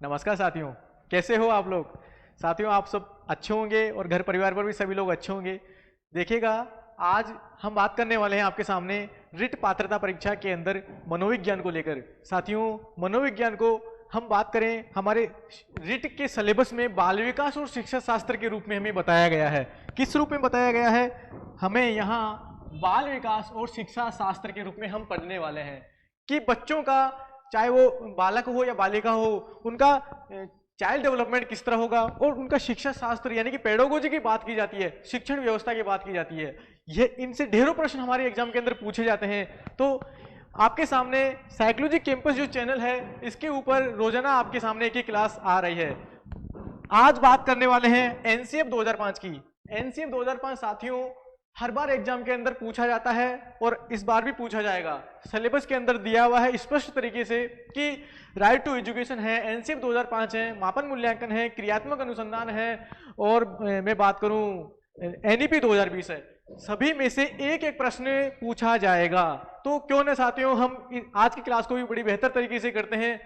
नमस्कार साथियों, कैसे हो आप लोग। साथियों आप सब अच्छे होंगे और घर परिवार पर भी सभी लोग अच्छे होंगे। देखिएगा, आज हम बात करने वाले हैं आपके सामने रिट पात्रता परीक्षा के अंदर मनोविज्ञान को लेकर। साथियों, मनोविज्ञान को हम बात करें, हमारे रिट के सिलेबस में बाल विकास और शिक्षा शास्त्र के रूप में हमें बताया गया है। किस रूप में बताया गया है? हमें यहाँ बाल विकास और शिक्षा शास्त्र के रूप में हम पढ़ने वाले हैं कि बच्चों का, चाहे वो बालक हो या बालिका हो, उनका चाइल्ड डेवलपमेंट किस तरह होगा और उनका शिक्षा शास्त्र यानी कि पेडागोजी की बात की जाती है, शिक्षण व्यवस्था की बात की जाती है। ये इनसे ढेरों प्रश्न हमारे एग्जाम के अंदर पूछे जाते हैं। तो आपके सामने साइकोलॉजी कैंपस जो चैनल है, इसके ऊपर रोजाना आपके सामने एक ही क्लास आ रही है। आज बात करने वाले हैं एनसीएफ 2005 की। एनसीएफ 2005 साथियों हर बार एग्जाम के अंदर पूछा जाता है और इस बार भी पूछा जाएगा। सिलेबस के अंदर दिया हुआ है स्पष्ट तरीके से कि राइट टू एजुकेशन है, एनसीएफ 2005 है, मापन मूल्यांकन है, क्रियात्मक अनुसंधान है और मैं बात करूं एनईपी 2020 है। सभी में से एक एक प्रश्न पूछा जाएगा। तो क्यों ना साथियों हम आज की क्लास को भी बड़ी बेहतर तरीके से करते हैं।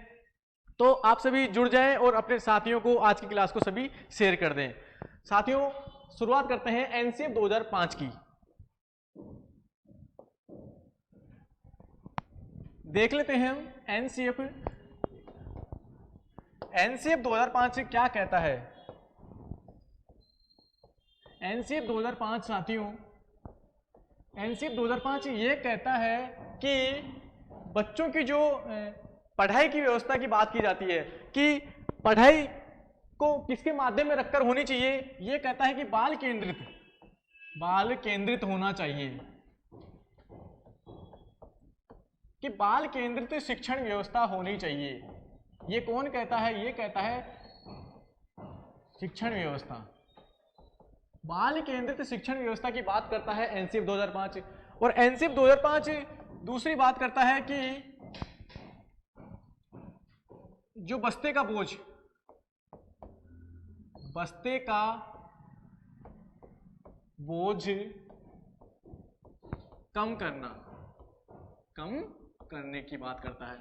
तो आप सभी जुड़ जाएं और अपने साथियों को आज की क्लास को सभी शेयर कर दें। साथियों शुरुआत करते हैं एनसीएफ 2005 की। देख लेते हैं हम एनसीएफ 2005 क्या कहता है। एनसीएफ 2005 साथियों, एनसीएफ 2005 ये कहता है कि बच्चों की जो पढ़ाई की व्यवस्था की बात की जाती है कि पढ़ाई को किसके माध्यम में रखकर होनी चाहिए। ये कहता है कि बाल केंद्रित होना चाहिए, कि बाल केंद्रित शिक्षण व्यवस्था होनी चाहिए। ये कौन कहता है? ये कहता है शिक्षण व्यवस्था, बाल केंद्रित शिक्षण व्यवस्था की बात करता है एनसीएफ 2005। और एनसीएफ 2005 दूसरी बात करता है कि जो बस्ते का बोझ कम करने की बात करता है।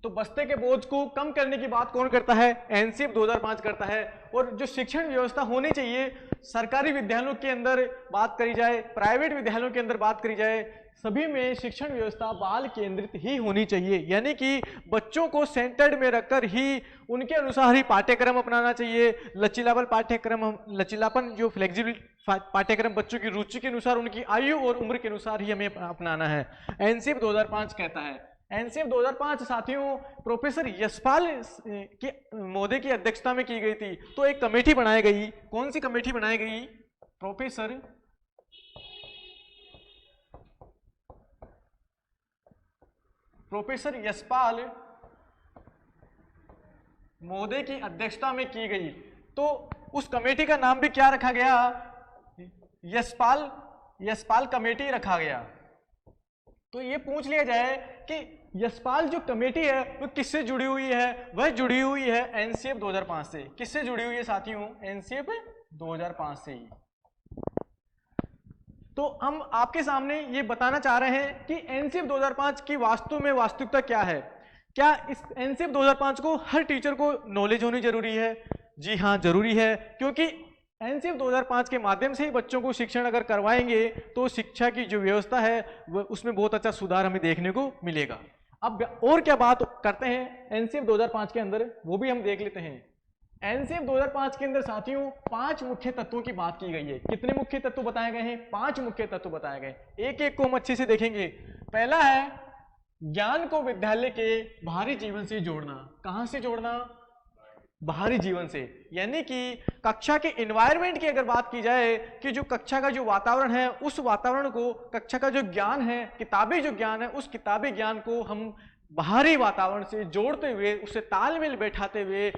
तो बस्ते के बोझ को कम करने की बात कौन करता है? एनसीएफ 2005 करता है। और जो शिक्षण व्यवस्था होनी चाहिए, सरकारी विद्यालयों के अंदर बात करी जाए, प्राइवेट विद्यालयों के अंदर बात करी जाए, सभी में शिक्षण व्यवस्था बाल केंद्रित ही होनी चाहिए। यानी कि बच्चों को सेंटर्ड में रखकर ही उनके अनुसार ही पाठ्यक्रम अपनाना चाहिए। लचीलापन जो फ्लेक्सिबल पाठ्यक्रम बच्चों की रुचि के अनुसार, उनकी आयु और उम्र के अनुसार ही हमें अपनाना है, एनसीएफ 2005 कहता है। एनसीएफ 2005 साथियों प्रोफेसर यशपाल के महोदय की अध्यक्षता में की गई थी। तो एक कमेटी बनाई गई। कौन सी कमेटी बनाई गई? प्रोफेसर यशपाल महोदय की अध्यक्षता में की गई। तो उस कमेटी का नाम भी क्या रखा गया? यशपाल कमेटी रखा गया। तो ये पूछ लिया जाए कि यशपाल जो कमेटी है वो किससे जुड़ी हुई है? वह जुड़ी हुई है एनसीएफ 2005 से। किससे जुड़ी हुई है साथियों? एनसीएफ 2005 से ही। तो हम आपके सामने ये बताना चाह रहे हैं कि एनसीएफ 2005 की वास्तविकता क्या है। क्या इस एनसीएफ 2005 को हर टीचर को नॉलेज होनी जरूरी है? जी हाँ, जरूरी है, क्योंकि एनसीएफ 2005 के माध्यम से ही बच्चों को शिक्षण अगर करवाएंगे तो शिक्षा की जो व्यवस्था है उसमें बहुत अच्छा सुधार हमें देखने को मिलेगा। अब और क्या बात करते हैं एनसीएफ 2005 के अंदर, वो भी हम देख लेते हैं। एनसीएफ 2005 के अंदर साथियों 5 मुख्य तत्वों की बात की गई है। कितने मुख्य तत्व बताए गए हैं? 5 मुख्य तत्व बताए गए। एक एक को हम अच्छे से देखेंगे। पहला है ज्ञान को विद्यालय के बाहरी जीवन से जोड़ना। कहां से जोड़ना? बाहरी जीवन से। यानी कि कक्षा के एनवायरनमेंट की अगर बात की जाए कि जो कक्षा का जो वातावरण है, उस वातावरण को, कक्षा का जो ज्ञान है, किताबी जो ज्ञान है, उस किताबी ज्ञान को हम बाहरी वातावरण से जोड़ते हुए, उससे तालमेल बैठाते हुए,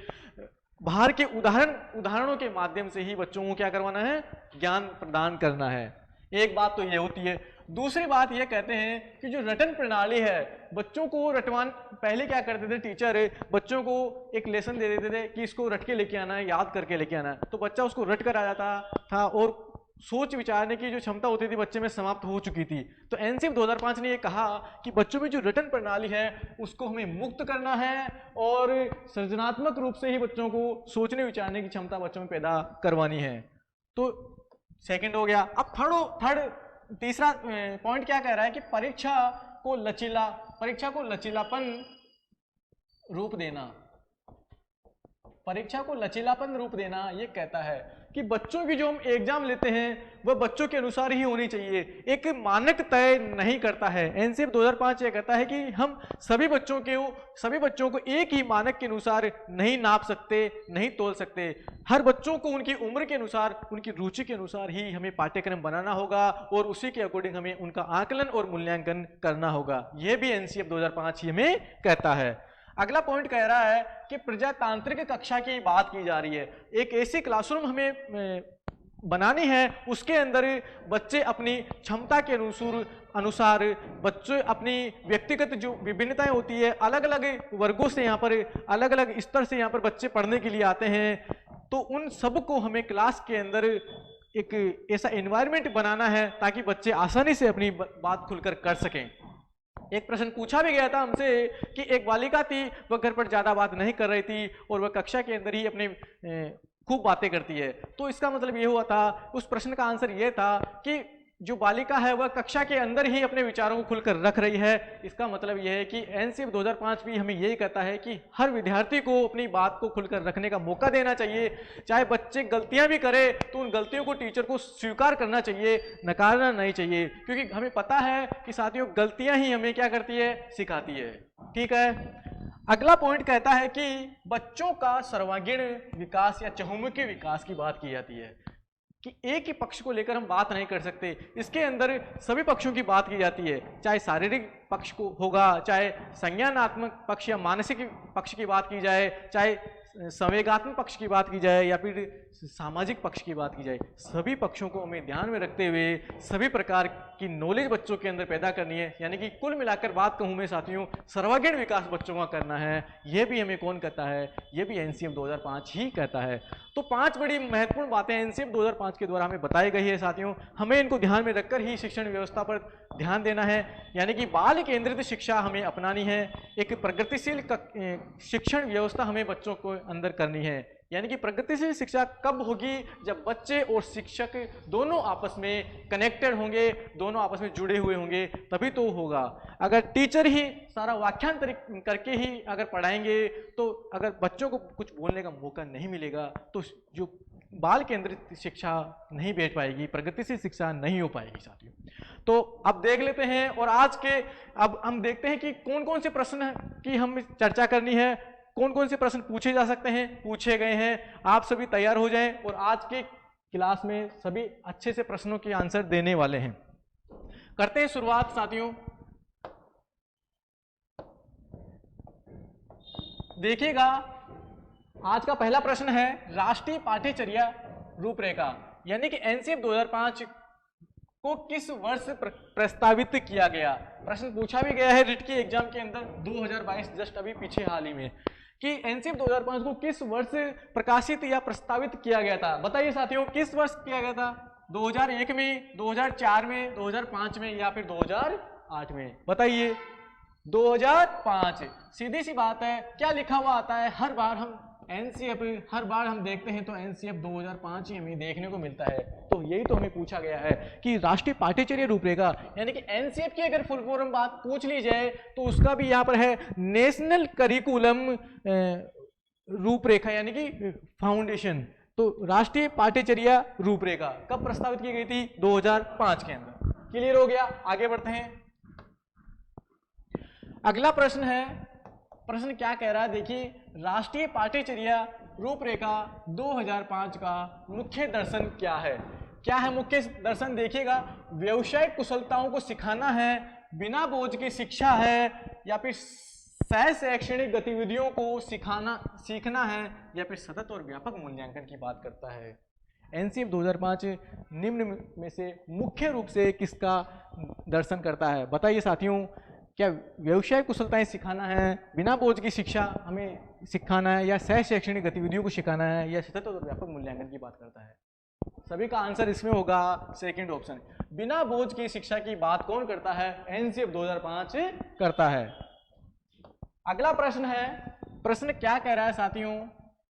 बाहर के उदाहरणों के माध्यम से ही बच्चों को क्या करवाना है? ज्ञान प्रदान करना है। एक बात तो ये होती है। दूसरी बात ये कहते हैं कि जो रटन प्रणाली है, बच्चों को रटवान, पहले क्या करते थे टीचर, बच्चों को एक लेसन दे देते थे कि इसको रट के लेके आना है, याद करके लेके आना है, तो बच्चा उसको रट कर आ जाता था और सोच विचारने की जो क्षमता होती थी बच्चे में समाप्त हो चुकी थी। तो एनसीएफ 2005 ने ये कहा कि बच्चों में जो रटन प्रणाली है उसको हमें मुक्त करना है और सृजनात्मक रूप से ही बच्चों को सोचने विचारने की क्षमता बच्चों में पैदा करवानी है। तो सेकंड हो गया। अब तीसरा पॉइंट क्या कह रहा है कि परीक्षा को लचीलापन रूप देना। परीक्षा को लचीलापन रूप देना ये कहता है कि बच्चों की जो हम एग्जाम लेते हैं वह बच्चों के अनुसार ही होनी चाहिए, एक मानक तय नहीं करता है। एनसीएफ 2005 ये कहता है कि हम सभी बच्चों को एक ही मानक के अनुसार नहीं नाप सकते, नहीं तोल सकते। हर बच्चों को उनकी उम्र के अनुसार, उनकी रुचि के अनुसार ही हमें पाठ्यक्रम बनाना होगा और उसी के अकॉर्डिंग हमें उनका आकलन और मूल्यांकन करना होगा। यह भी एनसीएफ 2005 ही हमें कहता है। अगला पॉइंट कह रहा है कि प्रजातांत्रिक कक्षा की बात की जा रही है। एक ऐसी क्लासरूम हमें बनानी है उसके अंदर बच्चे अपनी क्षमता के अनुसार बच्चे अपनी व्यक्तिगत जो विभिन्नताएं होती है, अलग अलग वर्गों से यहाँ पर, अलग अलग स्तर से यहाँ पर बच्चे पढ़ने के लिए आते हैं, तो उन सबको हमें क्लास के अंदर एक ऐसा एनवायरनमेंट बनाना है ताकि बच्चे आसानी से अपनी बात खुलकर कर सकें। एक प्रश्न पूछा भी गया था हमसे कि एक बालिका थी, वह घर पर ज्यादा बात नहीं कर रही थी और वह कक्षा के अंदर ही अपने खूब बातें करती है। तो इसका मतलब ये हुआ था, उस प्रश्न का आंसर ये था कि जो बालिका है वह कक्षा के अंदर ही अपने विचारों को खुलकर रख रही है। इसका मतलब यह है कि एनसीएफ 2005 भी हमें यही कहता है कि हर विद्यार्थी को अपनी बात को खुलकर रखने का मौका देना चाहिए। चाहे बच्चे गलतियां भी करे तो उन गलतियों को टीचर को स्वीकार करना चाहिए, नकारना नहीं चाहिए, क्योंकि हमें पता है कि साथियों गलतियां ही हमें क्या करती है, सिखाती है। ठीक है। अगला पॉइंट कहता है कि बच्चों का सर्वांगीण विकास या चहुमुखी विकास की बात की जाती है कि एक ही पक्ष को लेकर हम बात नहीं कर सकते, इसके अंदर सभी पक्षों की बात की जाती है। चाहे शारीरिक पक्ष को होगा, चाहे संज्ञानात्मक पक्ष या मानसिक पक्ष की बात की जाए, चाहे संवेगात्मक पक्ष की बात की जाए या फिर सामाजिक पक्ष की बात की जाए, सभी पक्षों को हमें ध्यान में रखते हुए सभी प्रकार की नॉलेज बच्चों के अंदर पैदा करनी है। यानी कि कुल मिलाकर बात कहूँ मैं साथियों, सर्वांगीण विकास बच्चों का करना है। यह भी हमें कौन कहता है, यह भी एनसीएफ 2005 ही कहता है। तो 5 बड़ी महत्वपूर्ण बातें एनसीएफ 2005 के द्वारा हमें बताई गई है साथियों, हमें इनको ध्यान में रखकर ही शिक्षण व्यवस्था पर ध्यान देना है। यानी कि बाल केंद्रित शिक्षा हमें अपनानी है, एक प्रगतिशील शिक्षण व्यवस्था हमें बच्चों को अंदर करनी है। यानी कि प्रगतिशील शिक्षा कब होगी, जब बच्चे और शिक्षक दोनों आपस में कनेक्टेड होंगे, दोनों आपस में जुड़े हुए होंगे, तभी तो होगा। अगर टीचर ही सारा व्याख्यान करके ही अगर पढ़ाएंगे तो अगर बच्चों को कुछ बोलने का मौका नहीं मिलेगा तो जो बाल केंद्रित शिक्षा नहीं बैठ पाएगी, प्रगतिशील शिक्षा नहीं हो पाएगी साथियों। तो अब देख लेते हैं और अब हम देखते हैं कि कौन कौन से प्रश्न की हम चर्चा करनी है, कौन कौन से प्रश्न पूछे जा सकते हैं, पूछे गए हैं। आप सभी तैयार हो जाएं और आज के क्लास में सभी अच्छे से प्रश्नों के आंसर देने वाले हैं। करते हैं शुरुआत साथियों। देखिएगा, आज का पहला प्रश्न है राष्ट्रीय पाठ्यचर्या रूपरेखा, यानी कि एनसीएफ 2005 को किस वर्ष प्रस्तावित किया गया। प्रश्न पूछा भी गया है रिट के एग्जाम के अंदर 2022 जस्ट अभी पीछे हाल ही में, कि एनसीएफ 2005 को किस वर्ष प्रकाशित या प्रस्तावित किया गया था। बताइए साथियों, किस वर्ष किया गया था? 2001 में, 2004 में, 2005 में या फिर 2008 में? बताइए। 2005। सीधी सी बात है, क्या लिखा हुआ आता है हर बार हम देखते हैं तो एनसीएफ 2005 ही हमें देखने को मिलता है। तो यही तो हमें पूछा गया है कि राष्ट्रीय पाठ्यचर्या रूपरेखा, यानी कि एनसीएफ की अगर फुल फॉर्म बात पूछ ली जाए तो उसका भी यहाँ पर है नेशनल करिकुलम रूपरेखा, यानी कि फाउंडेशन। तो राष्ट्रीय पाठ्यचर्या रूपरेखा कब प्रस्तावित की गई थी? 2005 के अंदर। क्लियर हो गया? आगे बढ़ते हैं। अगला प्रश्न है, प्रश्न क्या कह रहा है देखिए, राष्ट्रीय पाठ्यचर्या रूपरेखा 2005 का मुख्य दर्शन क्या है? क्या है मुख्य दर्शन? देखिएगा, व्यवसायिक कुशलताओं को सिखाना है, बिना बोझ की शिक्षा है, या फिर सह शैक्षणिक गतिविधियों को सीखना है, या फिर सतत और व्यापक मूल्यांकन की बात करता है। एनसीएफ 2005 निम्न में से मुख्य रूप से किसका दर्शन करता है? बताइए साथियों, क्या व्यवसाय कुशलताएं सिखाना है, बिना बोझ की शिक्षा हमें सिखाना है, या सह शैक्षणिक गतिविधियों को सिखाना है, या सतत और व्यापक मूल्यांकन की बात करता है? सभी का आंसर इसमें होगा सेकंड ऑप्शन। बिना बोझ की शिक्षा की बात कौन करता है? एनसीएफ 2005 करता है। अगला प्रश्न है, प्रश्न क्या कह रहा है साथियों?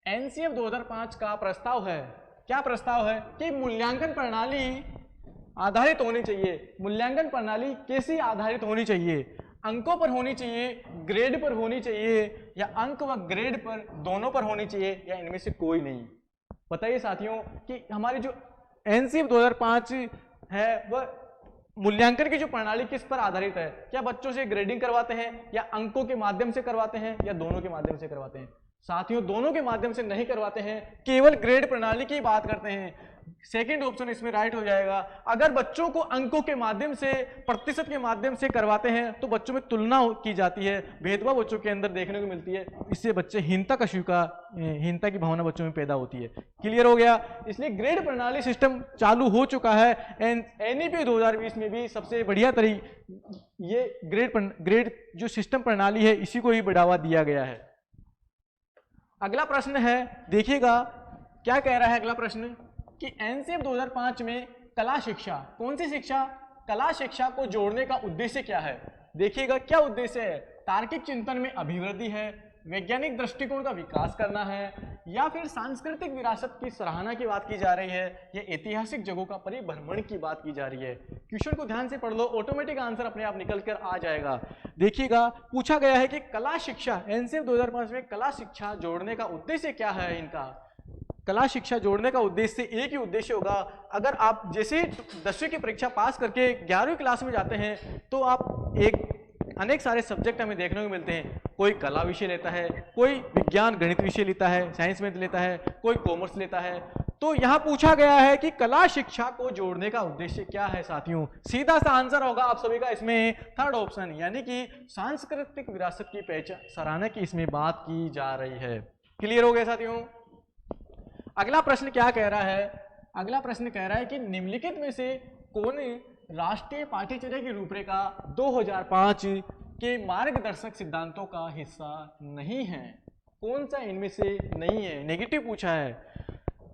एनसीएफ 2005 का प्रस्ताव है, क्या प्रस्ताव है कि मूल्यांकन प्रणाली आधारित होनी चाहिए। मूल्यांकन प्रणाली कैसी आधारित होनी चाहिए? अंकों पर होनी चाहिए, ग्रेड पर होनी चाहिए, या अंक व ग्रेड पर दोनों पर होनी चाहिए, या इनमें से कोई नहीं? बताइए साथियों कि हमारी जो एनसीएफ 2005 है वह मूल्यांकन की जो प्रणाली किस पर आधारित है? क्या बच्चों से ग्रेडिंग करवाते हैं, या अंकों के माध्यम से करवाते हैं, या दोनों के माध्यम से करवाते हैं? साथियों दोनों के माध्यम से नहीं करवाते हैं, केवल ग्रेड प्रणाली की बात करते हैं। सेकंड ऑप्शन इसमें राइट हो जाएगा। अगर बच्चों को अंकों के माध्यम से, प्रतिशत के माध्यम से करवाते हैं तो बच्चों में तुलना की जाती है, भेदभाव बच्चों के अंदर देखने को मिलती है, इससे बच्चे हीनता की भावना बच्चों में पैदा होती है। क्लियर हो गया? इसलिए ग्रेड प्रणाली सिस्टम चालू हो चुका है। एनईपी 2020 में भी सबसे बढ़िया ये ग्रेड जो सिस्टम प्रणाली है इसी को ही बढ़ावा दिया गया है। अगला प्रश्न है, देखिएगा क्या कह रहा है अगला प्रश्न कि एनसीएफ 2005 में कला शिक्षा, कौन सी शिक्षा? कला शिक्षा को जोड़ने का उद्देश्य क्या है? देखिएगा क्या उद्देश्य है? तार्किक चिंतन में अभिवृद्धि है, वैज्ञानिक दृष्टिकोण का विकास करना है, या फिर सांस्कृतिक विरासत की सराहना की बात की जा रही है, या ऐतिहासिक जगहों का परिभ्रमण की बात की जा रही है? क्वेश्चन को ध्यान से पढ़ लो, ऑटोमेटिक आंसर अपने आप निकल कर आ जाएगा। देखिएगा पूछा गया है कि कला शिक्षा, एनसीएफ 2005 में कला शिक्षा जोड़ने का उद्देश्य क्या है इनका? कला शिक्षा जोड़ने का उद्देश्य एक ही उद्देश्य होगा। अगर आप जैसे 10वीं की परीक्षा पास करके 11वीं क्लास में जाते हैं तो आप अनेक सारे सब्जेक्ट हमें देखने को मिलते हैं। कोई कला विषय लेता है, कोई विज्ञान गणित विषय लेता है, साइंस में लेता है, कोई कॉमर्स लेता है। तो यहाँ पूछा गया है कि कला शिक्षा को जोड़ने का उद्देश्य क्या है साथियों? सीधा सा आंसर होगा आप सभी का इसमें थर्ड ऑप्शन, यानी कि सांस्कृतिक विरासत की पहचान, सराहना की इसमें बात की जा रही है। क्लियर हो गया साथियों? अगला प्रश्न क्या कह रहा है? अगला प्रश्न कह रहा है कि निम्नलिखित में से कौन राष्ट्रीय पाठ्यचर्या की रूपरेखा 2005 के मार्गदर्शक सिद्धांतों का हिस्सा नहीं है? कौन सा इनमें से नहीं है? नेगेटिव पूछा है।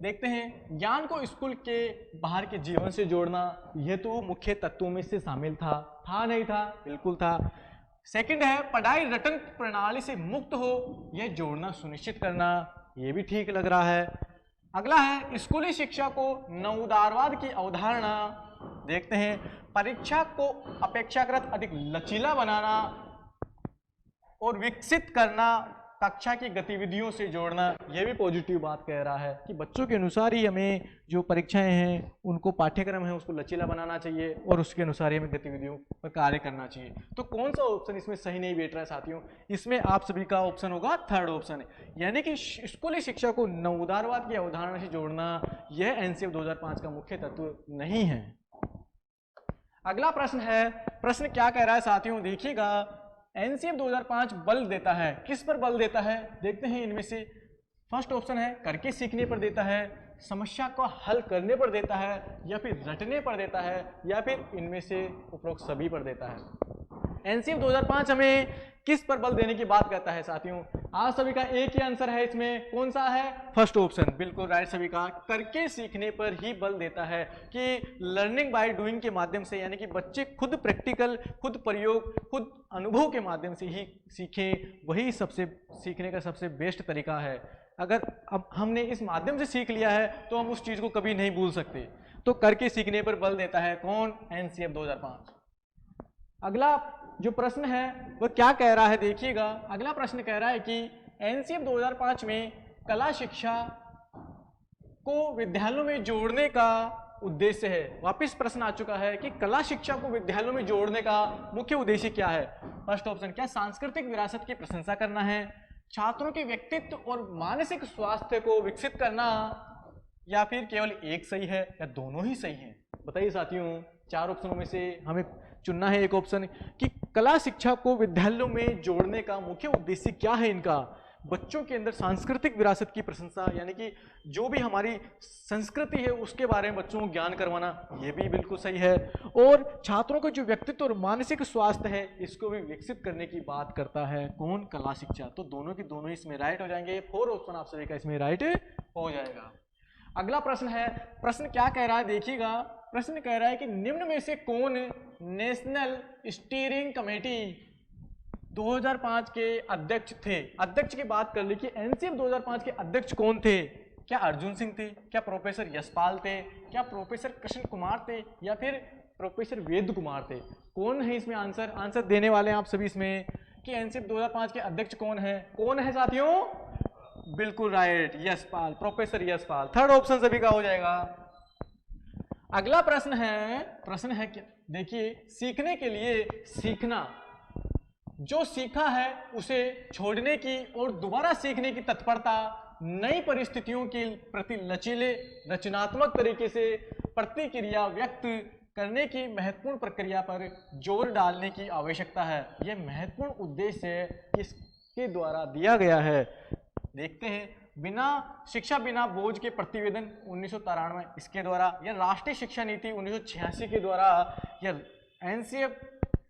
देखते हैं, ज्ञान को स्कूल के बाहर के जीवन से जोड़ना, यह तो मुख्य तत्वों में से शामिल था नहीं था? बिल्कुल था। सेकंड है, पढ़ाई रटन प्रणाली से मुक्त हो, यह जोड़ना सुनिश्चित करना, यह भी ठीक लग रहा है। अगला है, स्कूली शिक्षा को नवोदारवाद की अवधारणा। देखते हैं, परीक्षा को अपेक्षाकृत अधिक लचीला बनाना और विकसित करना, कक्षा की गतिविधियों से जोड़ना, यह भी पॉजिटिव बात कह रहा है कि बच्चों के अनुसार ही हमें जो परीक्षाएं हैं, उनको पाठ्यक्रम है उसको लचीला बनाना चाहिए और उसके अनुसार ही हमें गतिविधियों पर कार्य करना चाहिए। तो कौन सा ऑप्शन इसमें सही नहीं बैठ रहा है साथियों? इसमें आप सभी का ऑप्शन होगा थर्ड ऑप्शन, यानी कि स्कूली शिक्षा को नवोदारवाद की अवधारणा से जोड़ना, यह एनसीएफ 2005 का मुख्य तत्व नहीं है। अगला प्रश्न है, प्रश्न क्या कह रहा है साथियों? देखिएगा, एनसीएफ 2005 बल देता है, किस पर बल देता है? देखते हैं इनमें से। फर्स्ट ऑप्शन है करके सीखने पर देता है, समस्या को हल करने पर देता है, या फिर रटने पर देता है, या फिर इनमें से उपरोक्त सभी पर देता है। एनसीएफ 2005 हमें किस पर बल देने की बात करता है साथियों? आप सभी का एक ही आंसर है इसमें, कौन सा है? फर्स्ट ऑप्शन, बिल्कुल राइट सभी का। करके सीखने पर ही बल देता है कि लर्निंग बाय डूइंग के माध्यम से, यानी कि बच्चे खुद प्रैक्टिकल, खुद प्रयोग, खुद अनुभव के माध्यम से ही सीखें, वही सबसे सीखने का सबसे बेस्ट तरीका है। अगर अब हमने इस माध्यम से सीख लिया है तो हम उस चीज को कभी नहीं भूल सकते। तो करके सीखने पर बल देता है कौन? एनसीएफ 2005। अगला जो प्रश्न है वह क्या कह रहा है? देखिएगा, अगला प्रश्न कह रहा है कि एनसीएफ 2005 में कला शिक्षा को विद्यालयों में जोड़ने का उद्देश्य है। वापिस प्रश्न आ चुका है कि कला शिक्षा को विद्यालयों में जोड़ने का मुख्य उद्देश्य क्या है? फर्स्ट ऑप्शन, क्या सांस्कृतिक विरासत की प्रशंसा करना है, छात्रों के व्यक्तित्व और मानसिक स्वास्थ्य को विकसित करना, या फिर केवल एक सही है, या दोनों ही सही हैं? बताइए साथियों, चार ऑप्शनों में से हमें चुनना है एक ऑप्शन कि कला शिक्षा को विद्यालयों में जोड़ने का मुख्य उद्देश्य क्या है इनका? बच्चों के अंदर सांस्कृतिक विरासत की प्रशंसा, यानी कि जो भी हमारी संस्कृति है उसके बारे में बच्चों को ज्ञान करवाना, ये भी बिल्कुल सही है। और छात्रों का जो व्यक्तित्व और मानसिक स्वास्थ्य है इसको भी विकसित करने की बात करता है कौन? कला शिक्षा। तो दोनों की दोनों इसमें राइट हो जाएंगे। फोर ऑप्शन आप सभी का इसमें राइट हो जाएगा। अगला प्रश्न है, प्रश्न क्या कह रहा है देखिएगा। प्रश्न कह रहा है कि निम्न में से कौन नेशनल स्टीयरिंग कमेटी 2005 के अध्यक्ष थे। अध्यक्ष की बात कर ली कि एनसीएफ 2005 के अध्यक्ष कौन थे। क्या अर्जुन सिंह थे, क्या प्रोफेसर यशपाल थे, क्या प्रोफेसर कृष्ण कुमार थे, या फिर प्रोफेसर वेद कुमार थे। कौन है इसमें आंसर देने वाले हैं आप सभी इसमें कि एनसीएफ 2005 के अध्यक्ष कौन है साथियों? बिल्कुल right, Yashpal, professor Yashpal. Third option सभी का हो जाएगा। अगला प्रश्न है क्या, देखिए, सीखने के लिए सीखना, जो सीखा है उसे छोड़ने की और दोबारा सीखने की तत्परता, नई परिस्थितियों के प्रति लचीले रचनात्मक तरीके से प्रतिक्रिया व्यक्त करने की महत्वपूर्ण प्रक्रिया पर जोर डालने की आवश्यकता है। यह महत्वपूर्ण उद्देश्य किसके द्वारा दिया गया है? देखते हैं। शिक्षा बिना बोझ के प्रतिवेदन 1993 इसके द्वारा, या राष्ट्रीय शिक्षा नीति 1986 के द्वारा, या एनसीएफ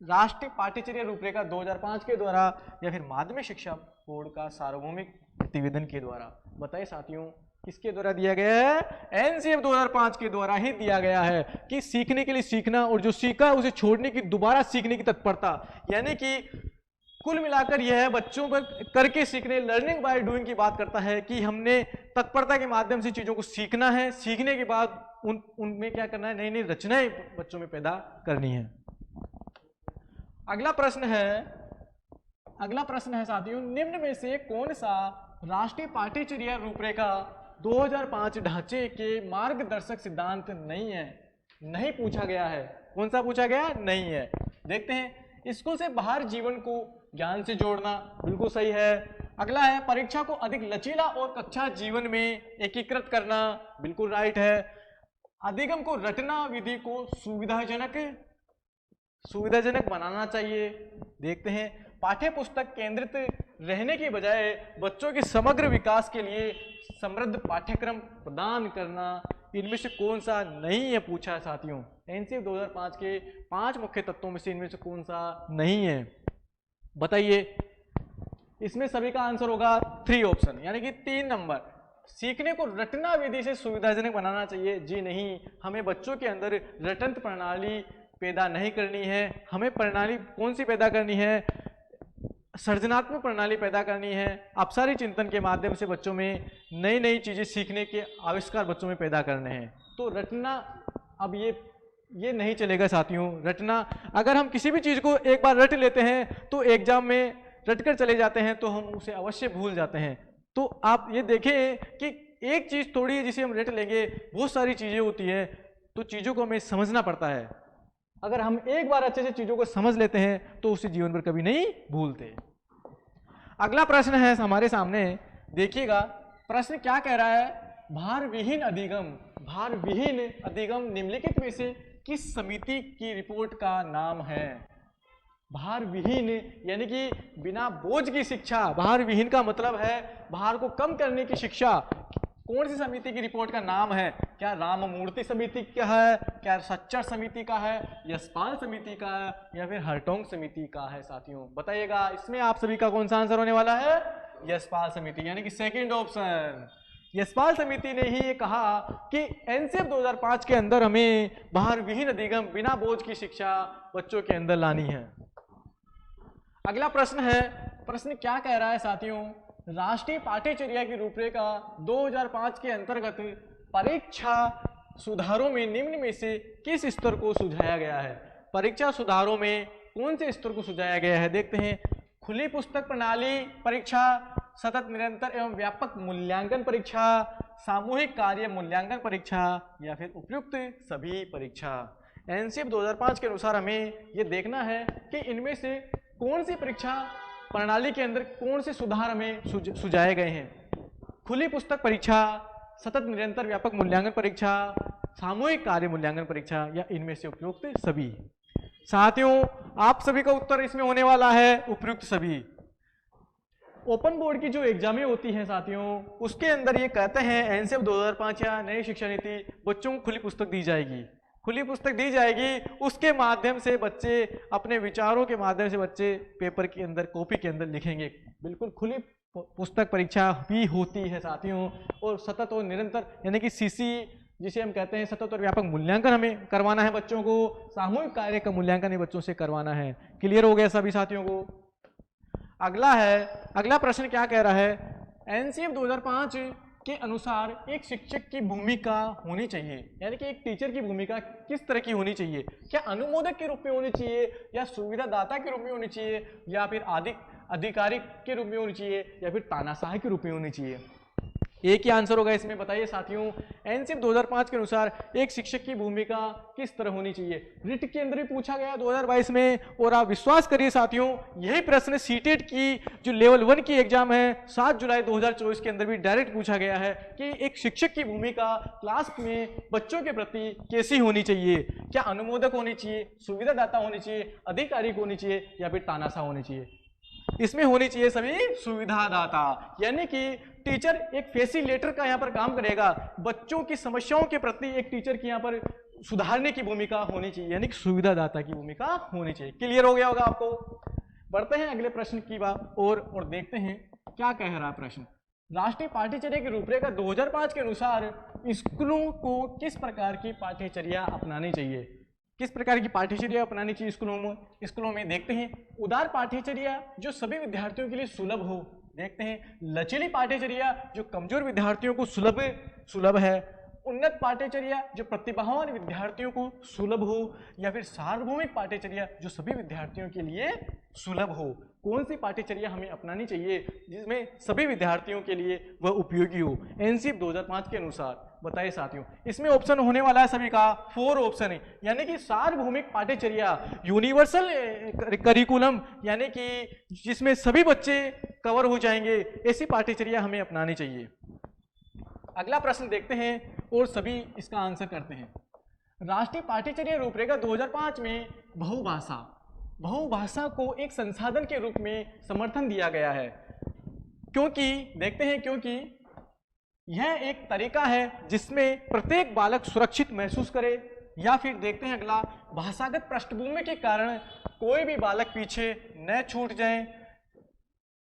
राष्ट्रीय पाठ्यचर्या रूपरेखा 2005 के द्वारा, या फिर माध्यमिक शिक्षा बोर्ड का सार्वभौमिक प्रतिवेदन के द्वारा। बताइए साथियों, किसके द्वारा दिया गया है? एनसीएफ 2005 के द्वारा ही दिया गया है कि सीखने के लिए सीखना और जो सीखा है उसे छोड़ने की, दोबारा सीखने की तत्परता। यानी कि कुल मिलाकर यह है बच्चों पर करके सीखने, लर्निंग बाय डूइंग की बात करता है कि हमने तत्परता के माध्यम से चीजों को सीखना है, सीखने के बाद उनमें क्या करना है, नई नई रचनाएं बच्चों में पैदा करनी है। अगला प्रश्न है साथियों, निम्न में से कौन सा राष्ट्रीय पाठ्यचर्या रूपरेखा 2005 ढांचे के मार्गदर्शक सिद्धांत नहीं पूछा गया है। कौन सा पूछा गया? नहीं है। देखते हैं। स्कूल से बाहर जीवन को ज्ञान से जोड़ना, बिल्कुल सही है। अगला है, परीक्षा को अधिक लचीला और कक्षा जीवन में एकीकृत करना, बिल्कुल राइट है। अधिगम को रटना, विधि को सुविधाजनक बनाना चाहिए। देखते हैं। पाठ्य पुस्तक केंद्रित रहने के बजाय बच्चों के समग्र विकास के लिए समृद्ध पाठ्यक्रम प्रदान करना, इनमें से कौन सा नहीं है पूछा है साथियों। एनसीएफ 2005 के 5 मुख्य तत्वों में से इनमें से कौन सा नहीं है? बताइए। इसमें सभी का आंसर होगा 3 ऑप्शन, यानी कि 3 नंबर। सीखने को रटना विधि से सुविधाजनक बनाना चाहिए, जी नहीं। हमें बच्चों के अंदर रटंत प्रणाली पैदा नहीं करनी है। हमें प्रणाली कौन सी पैदा करनी है? सृजनात्मक प्रणाली पैदा करनी है। अपसारी चिंतन के माध्यम से बच्चों में नई नई चीजें सीखने के आविष्कार बच्चों में पैदा करने हैं। तो रटना, अब ये नहीं चलेगा साथियों। रटना, अगर हम किसी भी चीज को एक बार रट लेते हैं तो एग्जाम में रटकर चले जाते हैं तो हम उसे अवश्य भूल जाते हैं। तो आप ये देखें कि एक चीज थोड़ी है जिसे हम रट लेंगे, बहुत सारी चीजें होती है, तो चीजों को हमें समझना पड़ता है। अगर हम एक बार अच्छे से चीजों को समझ लेते हैं तो उसे जीवन भर कभी नहीं भूलते। अगला प्रश्न है हमारे सामने, देखिएगा। प्रश्न क्या कह रहा है? भार विहीन अधिगम निम्नलिखित में से किस समिति की रिपोर्ट का नाम है? भार विहीन यानी कि बिना बोझ की शिक्षा। भार विहीन का मतलब है भार को कम करने की शिक्षा। कौन सी समिति की रिपोर्ट का नाम है? क्या राममूर्ति समिति का है, क्या सच्चर समिति का है, यशपाल समिति का है, या फिर हरटोंग समिति का है साथियों? बताइएगा। इसमें आप सभी का कौन सा आंसर होने वाला है? यशपाल समिति, यानी कि सेकंड ऑप्शन। यशपाल समिति ने ही ये कहा कि एनसीएफ 2005 के अंदर हमें भार विहीन अधिगम, बिना बोझ की शिक्षा बच्चों के अंदर लानी है। अगला प्रश्न है, प्रश्न क्या कह रहा है साथियों? राष्ट्रीय पाठ्यचर्या की रूपरेखा 2005 के अंतर्गत परीक्षा सुधारों में निम्न में से किस स्तर को सुझाया गया है? परीक्षा सुधारों में कौन से स्तर को सुझाया गया है? देखते हैं। खुली पुस्तक प्रणाली परीक्षा, सतत निरंतर एवं व्यापक मूल्यांकन परीक्षा, सामूहिक कार्य मूल्यांकन परीक्षा, या फिर उपयुक्त सभी परीक्षा। एनसीएफ 2005 के अनुसार हमें यह देखना है कि इनमें से कौन सी परीक्षा प्रणाली के अंदर कौन से सुधार हमें सुझाए गए हैं। खुली पुस्तक परीक्षा, सतत निरंतर व्यापक मूल्यांकन परीक्षा, सामूहिक कार्य मूल्यांकन परीक्षा, या इनमें से उपयुक्त सभी। साथियों, आप सभी का उत्तर इसमें होने वाला है उपयुक्त सभी। ओपन बोर्ड की जो एग्जामें होती हैं साथियों, उसके अंदर ये कहते हैं एनसीएफ 2005 या नई शिक्षा नीति, बच्चों को खुली पुस्तक दी जाएगी। खुली पुस्तक दी जाएगी, उसके माध्यम से बच्चे अपने विचारों के माध्यम से बच्चे पेपर के अंदर, कॉपी के अंदर लिखेंगे। बिल्कुल खुली पुस्तक परीक्षा भी होती है साथियों, और सतत और निरंतर यानी कि सीसी जिसे हम कहते हैं सतत और व्यापक मूल्यांकन हमें करवाना है बच्चों को, सामूहिक कार्य का मूल्यांकन बच्चों से करवाना है। क्लियर हो गया सभी साथियों को? अगला प्रश्न क्या कह रहा है, एनसीएफ 2005 के अनुसार एक शिक्षक की भूमिका होनी चाहिए, यानी कि एक टीचर की भूमिका किस तरह की होनी चाहिए? क्या अनुमोदक के रूप में होनी चाहिए, या सुविधादाता के रूप में होनी चाहिए, या फिर आधिकारिक के रूप में होनी चाहिए, या फिर तानाशाह के रूप में होनी चाहिए? एक ही आंसर होगा इसमें, बताइए साथियों। एनसीएफ 2005 के अनुसार एक शिक्षक की भूमिका किस तरह होनी चाहिए? रिट के अंदर भी पूछा गया 2022 में, और आप विश्वास करिए साथियों, यही प्रश्न सीटेट की जो लेवल 1 की एग्जाम है 7 जुलाई 2024 के अंदर भी डायरेक्ट पूछा गया है कि एक शिक्षक की भूमिका क्लास में बच्चों के प्रति कैसी होनी चाहिए? क्या अनुमोदक होनी चाहिए, सुविधादाता होनी चाहिए, आधिकारिक होनी चाहिए, या फिर तानाशाह होनी चाहिए? इसमें होनी चाहिए सभी सुविधादाता, यानी कि टीचर एक फैसिलिटेटर का यहाँ पर काम करेगा। बच्चों की समस्याओं के प्रति एक टीचर की यहाँ पर सुधारने की भूमिका होनी चाहिए, यानी कि सुविधादाता की भूमिका होनी चाहिए। क्लियर हो गया होगा आपको? बढ़ते हैं अगले प्रश्न की बात और देखते हैं क्या कह रहा है प्रश्न। राष्ट्रीय पाठ्यचर्या की रूपरेखा 2005 के अनुसार स्कूलों को किस प्रकार की पाठ्यचर्या अपनानी चाहिए? किस प्रकार की पाठ्यचर्या अपनानी चाहिए स्कूलों में? देखते हैं उदार पाठ्यचर्या जो सभी विद्यार्थियों के लिए सुलभ हो, देखते हैं लचीली पाठ्यचर्या जो कमजोर विद्यार्थियों को सुलभ है, उन्नत पाठ्यचर्या जो प्रतिभावान विद्यार्थियों को सुलभ हो, या फिर सार्वभौमिक पाठ्यचर्या जो सभी विद्यार्थियों के लिए सुलभ हो। कौन सी पाठ्यचर्या हमें अपनानी चाहिए जिसमें सभी विद्यार्थियों के लिए वह उपयोगी हो एनसीएफ 2005 के अनुसार? बताइए साथियों। इसमें ऑप्शन होने वाला है सभी का 4 ऑप्शन है, यानी कि सार्वभौमिक पाठ्यचर्या, यूनिवर्सल करिकुलम, यानी कि जिसमें सभी बच्चे कवर हो जाएंगे, ऐसी पाठ्यचर्या हमें अपनानी चाहिए। अगला प्रश्न देखते हैं और सभी इसका आंसर करते हैं। राष्ट्रीय पाठ्यचर्या रूपरेखा 2005 में बहुभाषा को एक संसाधन के रूप में समर्थन दिया गया है, क्योंकि यह एक तरीका है जिसमें प्रत्येक बालक सुरक्षित महसूस करे, या फिर देखते हैं अगला, भाषागत पृष्ठभूमि के कारण कोई भी बालक पीछे न छूट जाए,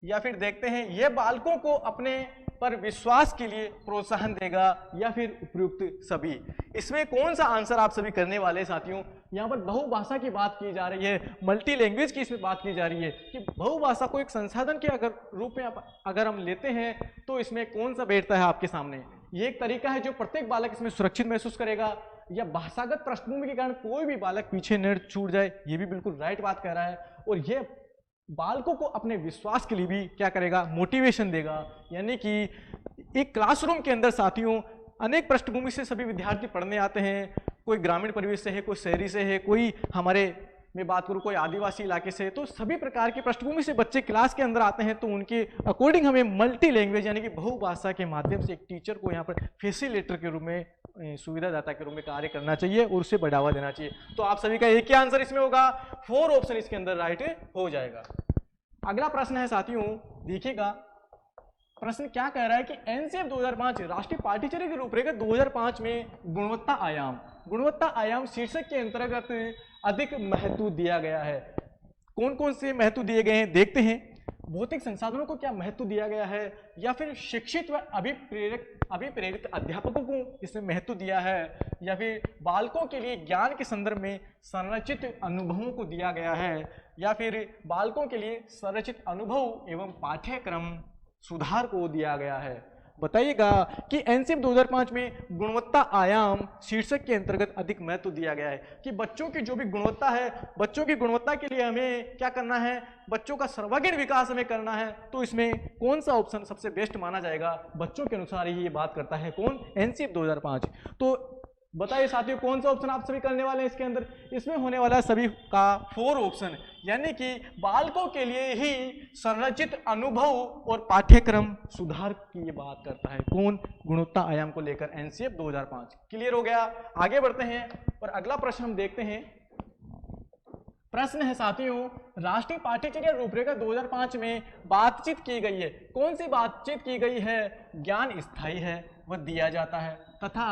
या फिर देखते हैं यह बालकों को अपने पर विश्वास के लिए प्रोत्साहन देगा, या फिर उपयुक्त सभी। इसमें कौन सा आंसर आप सभी करने वाले साथियों? यहाँ पर बहुभाषा की बात की जा रही है, मल्टी लैंग्वेज की इसमें बात की जा रही है कि बहुभाषा को एक संसाधन के रूप में अगर हम लेते हैं तो इसमें कौन सा बैठता है आपके सामने? ये एक तरीका है जो प्रत्येक बालक इसमें सुरक्षित महसूस करेगा, या भाषागत पृष्ठभूमि के कारण कोई भी बालक पीछे न छूट जाए, ये भी बिल्कुल राइट बात कह रहा है, और ये बालकों को अपने विश्वास के लिए भी क्या करेगा? मोटिवेशन देगा। यानी कि एक क्लासरूम के अंदर साथियों अनेक पृष्ठभूमि से सभी विद्यार्थी पढ़ने आते हैं, कोई ग्रामीण परिवेश से है, कोई शहरी से है, कोई हमारे मैं बात करूँ कोई आदिवासी इलाके से, तो सभी प्रकार की पृष्ठभूमि से बच्चे क्लास के अंदर आते हैं, तो उनके अकॉर्डिंग हमें मल्टी लैंग्वेज यानी कि बहुभाषा के माध्यम से एक टीचर को यहाँ पर फैसिलिटेटर के रूप में, सुविधादाता के रूप में कार्य करना चाहिए और उसे बढ़ावा देना चाहिए। तो आप सभी का एक ही आंसर इसमें होगा, 4 ऑप्शन इसके अंदर राइट हो जाएगा। अगला प्रश्न है साथियों, देखिएगा प्रश्न क्या कह रहा है कि एनसीएफ 2005 राष्ट्रीय पाठ्यचर्या की रूपरेखा 2005 में गुणवत्ता आयाम शीर्षक के अंतर्गत अधिक महत्व दिया गया है। कौन कौन से महत्व दिए गए हैं देखते हैं। भौतिक संसाधनों को क्या महत्व दिया गया है, या फिर शिक्षित व अभिप्रेरित अध्यापकों को इसमें महत्व दिया है, या फिर बालकों के लिए ज्ञान के संदर्भ में संरचित अनुभवों को दिया गया है, या फिर बालकों के लिए संरचित अनुभव एवं पाठ्यक्रम सुधार को दिया गया है। बताइएगा कि एनसीएफ 2005 में गुणवत्ता आयाम शीर्षक के अंतर्गत अधिक महत्व दिया गया है कि बच्चों की जो भी गुणवत्ता है, बच्चों की गुणवत्ता के लिए हमें क्या करना है, बच्चों का सर्वांगीण विकास हमें करना है। तो इसमें कौन सा ऑप्शन सबसे बेस्ट माना जाएगा? बच्चों के अनुसार ही ये बात करता है कौन? एनसीएफ 2005। तो बताइए साथियों कौन सा ऑप्शन आप सभी करने वाले हैं इसके अंदर? इसमें होने वाला है सभी का 4 ऑप्शन, यानी कि बालकों के लिए ही संरचित अनुभव और पाठ्यक्रम सुधार की ये बात करता है कौन? गुणवत्ता आयाम को लेकर एनसीएफ 2005। क्लियर हो गया? आगे बढ़ते हैं और अगला प्रश्न हम देखते हैं। प्रश्न है साथियों, राष्ट्रीय पाठ्यचर्या रूपरेखा 2005 में बातचीत की गई है। कौन सी बातचीत की गई है? ज्ञान स्थायी है वह दिया जाता है तथा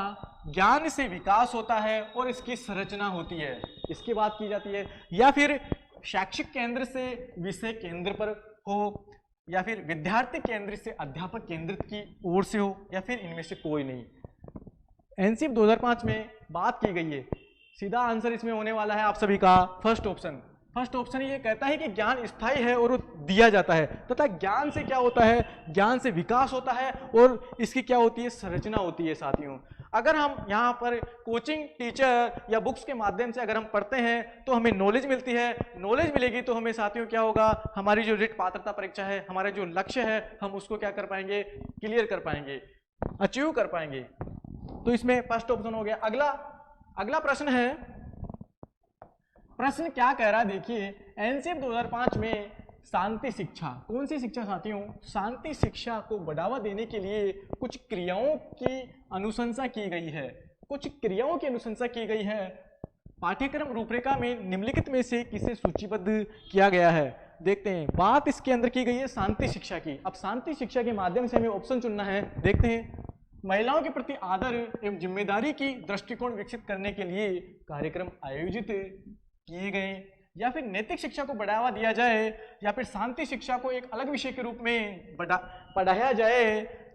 ज्ञान से विकास होता है और इसकी संरचना होती है, इसकी बात की जाती है। या फिर शैक्षिक केंद्र से विषय केंद्र पर हो, या फिर विद्यार्थी केंद्र से अध्यापक केंद्रित की ओर से हो, या फिर इनमें से कोई नहीं। एनसीईआरटी 2005 में बात की गई है, सीधा आंसर इसमें होने वाला है आप सभी का फर्स्ट ऑप्शन। फर्स्ट ऑप्शन ये कहता है कि ज्ञान स्थायी है और दिया जाता है, तथा ज्ञान से क्या होता है, ज्ञान से विकास होता है और इसकी क्या होती है, संरचना होती है साथियों। अगर हम यहाँ पर कोचिंग टीचर या बुक्स के माध्यम से अगर हम पढ़ते हैं तो हमें नॉलेज मिलती है, नॉलेज मिलेगी तो हमें साथियों क्या होगा, हमारी जो रिट पात्रता परीक्षा है, हमारा जो लक्ष्य है, हम उसको क्या कर पाएंगे, क्लियर कर पाएंगे, अचीव कर पाएंगे। तो इसमें फर्स्ट ऑप्शन हो गया। अगला प्रश्न है, प्रश्न क्या कह रहा है देखिए, एनसीईआरटी 2005 में शांति शिक्षा, कौन सी शिक्षा साथियों, शांति शिक्षा को बढ़ावा देने के लिए कुछ क्रियाओं की अनुशंसा की गई है, कुछ क्रियाओं की अनुशंसा की गई है। पाठ्यक्रम रूपरेखा में निम्नलिखित में से किसे सूचीबद्ध किया गया है, देखते हैं। बात इसके अंदर की गई है शांति शिक्षा की। अब शांति शिक्षा के माध्यम से हमें ऑप्शन चुनना है, देखते हैं। महिलाओं के प्रति आदर एवं जिम्मेदारी की दृष्टिकोण विकसित करने के लिए कार्यक्रम आयोजित किए गए, या फिर नैतिक शिक्षा को बढ़ावा दिया जाए, या फिर शांति शिक्षा को एक अलग विषय के रूप में पढ़ाया जाए,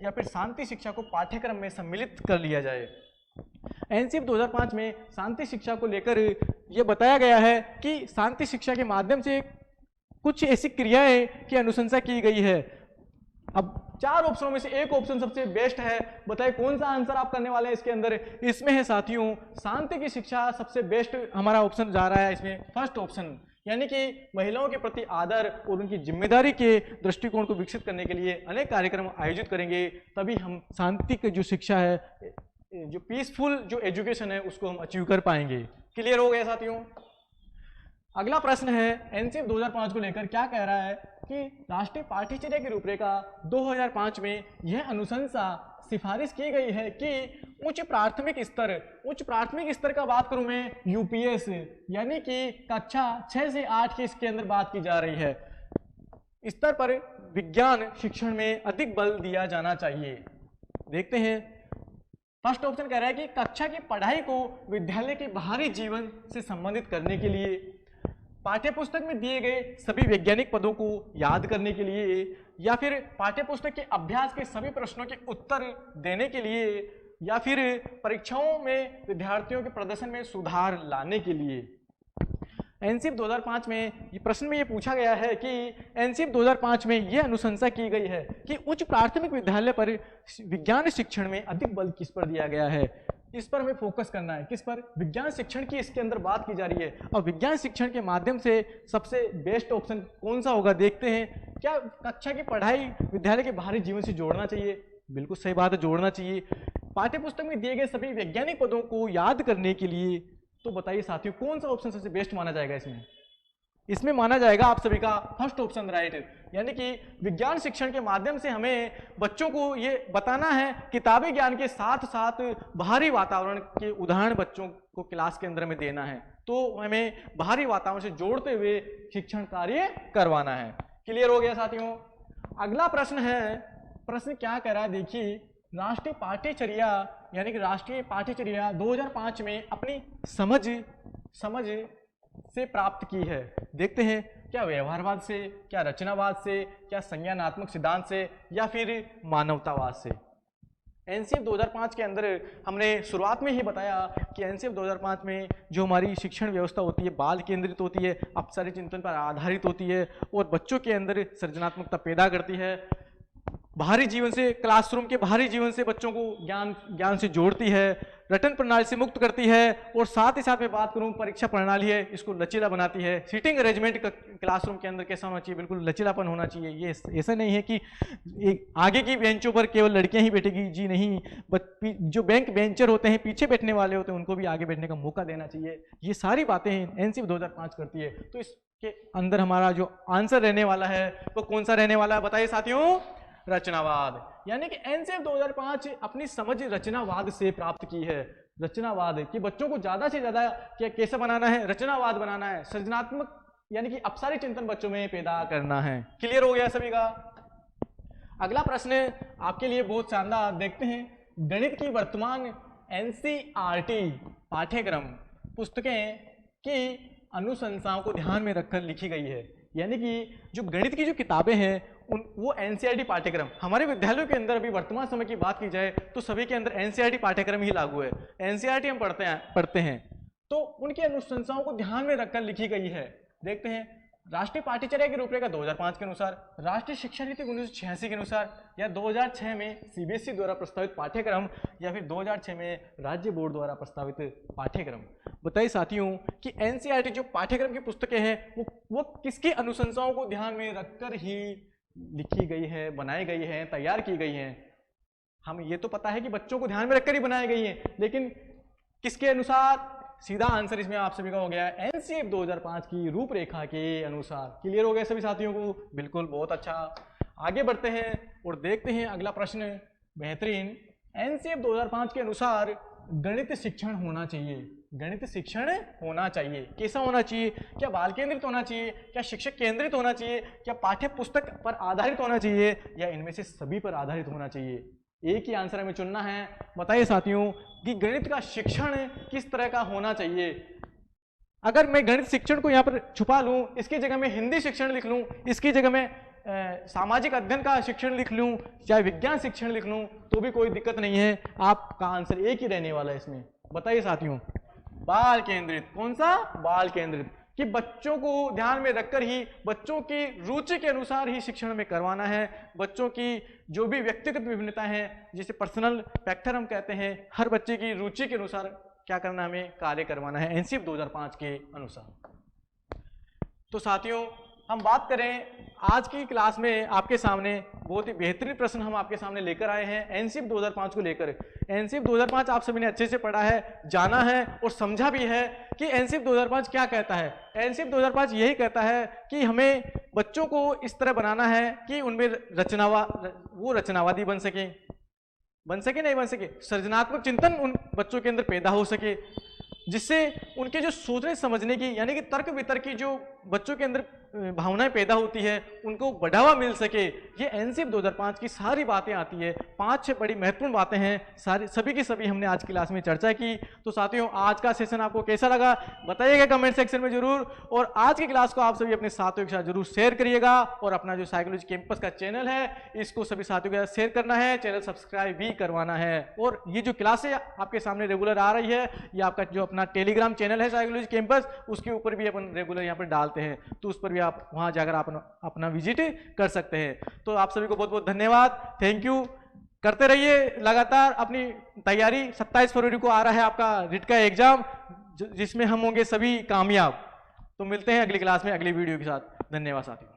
या फिर शांति शिक्षा को पाठ्यक्रम में सम्मिलित कर लिया जाए। एनसीईआरटी 2005 में शांति शिक्षा को लेकर यह बताया गया है कि शांति शिक्षा के माध्यम से कुछ ऐसी क्रियाएं की अनुशंसा की गई है। अब 4 ऑप्शनों में से एक ऑप्शन सबसे बेस्ट है, बताइए कौन सा आंसर आप करने वाले हैं इसके अंदर। इसमें है साथियों शांति की शिक्षा सबसे बेस्ट हमारा ऑप्शन जा रहा है इसमें, फर्स्ट ऑप्शन, यानी कि महिलाओं के प्रति आदर और उनकी जिम्मेदारी के दृष्टिकोण को विकसित करने के लिए अनेक कार्यक्रम आयोजित करेंगे, तभी हम शांति की जो शिक्षा है, जो पीसफुल जो एजुकेशन है, उसको हम अचीव कर पाएंगे। क्लियर हो गया साथियों। अगला प्रश्न है एनसीईआरटी 2005 को लेकर क्या कह रहा है कि राष्ट्रीय पाठ्यचर्या की रूपरेखा 2005 में यह अनुशंसा सिफारिश की गई है कि उच्च प्राथमिक स्तर का बात करूं मैं, यूपीएस यानी कि कक्षा 6 से 8 की इसके अंदर बात की जा रही है, स्तर पर विज्ञान शिक्षण में अधिक बल दिया जाना चाहिए। देखते हैं, फर्स्ट ऑप्शन कह रहा है कि कक्षा की पढ़ाई को विद्यालय के बाहरी जीवन से संबंधित करने के लिए, पाठ्यपुस्तक में दिए गए सभी वैज्ञानिक पदों को याद करने के लिए, या फिर पाठ्यपुस्तक के अभ्यास के सभी प्रश्नों के उत्तर देने के लिए, या फिर परीक्षाओं में विद्यार्थियों के प्रदर्शन में सुधार लाने के लिए। एनसीईआरटी 2005 में ये प्रश्न में ये पूछा गया है कि एनसीईआरटी 2005 में ये अनुशंसा की गई है कि उच्च प्राथमिक विद्यालय पर विज्ञान शिक्षण में अधिक बल किस पर दिया गया है, इस पर हमें फोकस करना है। किस पर, विज्ञान शिक्षण की इसके अंदर बात की जा रही है, और विज्ञान शिक्षण के माध्यम से सबसे बेस्ट ऑप्शन कौन सा होगा, देखते हैं। क्या कक्षा की पढ़ाई विद्यालय के बाहरी जीवन से जोड़ना चाहिए, बिल्कुल सही बात है, जोड़ना चाहिए। पाठ्यपुस्तक में दिए गए सभी वैज्ञानिक पदों को याद करने के लिए, तो बताइए साथियों कौन सा ऑप्शन सबसे बेस्ट माना जाएगा इसमें। इसमें माना जाएगा आप सभी का फर्स्ट ऑप्शन राइट, यानी कि विज्ञान शिक्षण के माध्यम से हमें बच्चों को ये बताना है, किताबी ज्ञान के साथ साथ बाहरी वातावरण के उदाहरण बच्चों को क्लास के अंदर में देना है, तो हमें बाहरी वातावरण से जोड़ते हुए शिक्षण कार्य करवाना है। क्लियर हो गया साथियों। अगला प्रश्न है, प्रश्न क्या कह रहा है देखिए, राष्ट्रीय पाठ्यचर्या यानी कि राष्ट्रीय पाठ्यचर्या 2005 में अपनी समझ से प्राप्त की है। देखते हैं, क्या व्यवहारवाद से, क्या रचनावाद से, क्या संज्ञानात्मक सिद्धांत से, या फिर मानवतावाद से। एनसीईआरटी 2005 के अंदर हमने शुरुआत में ही बताया कि एनसीईआरटी 2005 में जो हमारी शिक्षण व्यवस्था होती है बाल केंद्रित होती है, अपसारी चिंतन पर आधारित होती है, और बच्चों के अंदर सृजनात्मकता पैदा करती है, बाहरी जीवन से, क्लासरूम के बाहरी जीवन से बच्चों को ज्ञान से जोड़ती है, रटन प्रणाली से मुक्त करती है, और साथ ही साथ में बात करूं परीक्षा प्रणाली है, इसको लचीला बनाती है। सीटिंग अरेंजमेंट क्लासरूम के अंदर कैसा होना चाहिए, बिल्कुल लचीलापन होना चाहिए। ये ऐसा नहीं है कि आगे की बेंचों पर केवल लड़कियां ही बैठेगी, जी नहीं, जो बैंक बेंचर होते हैं, पीछे बैठने वाले होते हैं, उनको भी आगे बैठने का मौका देना चाहिए। ये सारी बातें एनसीईआरटी 2005 करती है। तो इसके अंदर हमारा जो आंसर रहने वाला है वो कौन सा रहने वाला है, बताइए साथियों, रचनावाद। यानी कि एनसीईआरटी 2005 अपनी समझ रचनावाद से प्राप्त की है। रचनावाद कि बच्चों को ज्यादा से ज्यादा कैसे बनाना है, रचनावाद बनाना है, सृजनात्मक यानी कि अपसारी चिंतन बच्चों में पैदा करना है। क्लियर हो गया सभी का। अगला प्रश्न आपके लिए बहुत शानदार, देखते हैं, गणित की वर्तमान एनसीईआरटी पाठ्यक्रम पुस्तकें की अनुशंसाओं को ध्यान में रखकर लिखी गई है। यानी कि जो गणित की जो किताबें हैं वो एनसीईआरटी पाठ्यक्रम, हमारे विद्यालयों के अंदर अभी वर्तमान समय की बात की जाए तो सभी के अंदर एनसीईआरटी पाठ्यक्रम ही लागू है। एनसीईआरटी हम पढ़ते हैं तो उनकी अनुशंसाओं को ध्यान में रखकर लिखी गई है। देखते हैं, राष्ट्रीय पाठ्यचर्या की रूपरेखा 2005 के अनुसार, राष्ट्रीय शिक्षा नीति 1986 के अनुसार, या 2006 में सीबीएसई द्वारा प्रस्तावित पाठ्यक्रम, या फिर 2006 में राज्य बोर्ड द्वारा प्रस्तावित पाठ्यक्रम। बताइए साथियों कि एनसीईआरटी जो पाठ्यक्रम की पुस्तकें हैं वो किसकी अनुशंसाओं को ध्यान में रखकर ही लिखी गई है, बनाई गई है, तैयार की गई है। हम ये तो पता है कि बच्चों को ध्यान में रखकर ही बनाई गई है, लेकिन किसके अनुसार? सीधा आंसर इसमें आप सभी का हो गया एनसीईआरटी 2005 की रूपरेखा के अनुसार। क्लियर हो गया सभी साथियों को? बिल्कुल, बहुत अच्छा। आगे बढ़ते हैं और देखते हैं अगला प्रश्न। बेहतरीन। एनसीईआरटी 2005 के अनुसार गणित शिक्षण होना चाहिए। गणित शिक्षण होना चाहिए। कैसा होना चाहिए? क्या बाल केंद्रित होना चाहिए? क्या शिक्षक केंद्रित होना चाहिए? क्या पाठ्य पुस्तक पर आधारित होना चाहिए? या इनमें से सभी पर आधारित होना चाहिए? एक ही आंसर हमें चुनना है। बताइए साथियों कि गणित का शिक्षण किस तरह का होना चाहिए। अगर मैं गणित शिक्षण को यहाँ पर छुपा लूँ, इसकी जगह मैं हिंदी शिक्षण लिख लूँ, इसकी जगह मैं सामाजिक अध्ययन का शिक्षण लिख लूँ, चाहे विज्ञान शिक्षण लिख लूँ, तो भी कोई दिक्कत नहीं है। आपका आंसर एक ही रहने वाला है इसमें। बताइए साथियों, बाल केंद्रित। कौन सा? बाल केंद्रित। कि बच्चों को ध्यान में रखकर ही, बच्चों की रुचि के अनुसार ही शिक्षण में करवाना है। बच्चों की जो भी व्यक्तिगत विभिन्नता है, जिसे पर्सनल फैक्टर हम कहते हैं, हर बच्चे की रुचि के अनुसार क्या करना, हमें कार्य करवाना है एनसीईआरटी 2005 के अनुसार। तो साथियों, हम बात करें आज की क्लास में आपके सामने बहुत ही बेहतरीन प्रश्न हम आपके सामने लेकर आए हैं एनसीईआरटी 2005 को लेकर। एनसीईआरटी 2005 आप सभी ने अच्छे से पढ़ा है, जाना है और समझा भी है कि एनसीईआरटी 2005 क्या कहता है। एनसीईआरटी 2005 यही कहता है कि हमें बच्चों को इस तरह बनाना है कि उनमें रचनावादी बन सके नहीं बन सके, सृजनात्मक चिंतन उन बच्चों के अंदर पैदा हो सके, जिससे उनके जो सोचने समझने की यानी कि तर्क वितर्क की जो बच्चों के अंदर भावनाएं पैदा होती है, उनको बढ़ावा मिल सके। ये एनसीईआरटी 2005 की सारी बातें आती है। 5-6 बड़ी महत्वपूर्ण बातें हैं, सारी सभी की सभी हमने आज क्लास में चर्चा की। तो साथियों, आज का सेशन आपको कैसा लगा बताइएगा कमेंट सेक्शन में जरूर, और आज की क्लास को आप सभी अपने साथियों के साथ जरूर शेयर करिएगा। और अपना जो साइकोलॉजी कैंपस का चैनल है, इसको सभी साथियों के साथ शेयर करना है, चैनल सब्सक्राइब भी करवाना है। और ये जो क्लासें आपके सामने रेगुलर आ रही है, ये आपका जो अपना टेलीग्राम चैनल है साइकोलॉजी कैंपस, उसके ऊपर भी अपन रेगुलर यहाँ पर डालते हैं, तो उस पर भी आप वहां जाकर आप अपना विजिट कर सकते हैं। तो आप सभी को बहुत बहुत धन्यवाद, थैंक यू। करते रहिए लगातार अपनी तैयारी। 27 फरवरी को आ रहा है आपका रिट का एग्जाम, जिसमें हम होंगे सभी कामयाब। तो मिलते हैं अगली क्लास में अगली वीडियो के साथ। धन्यवाद साथियों।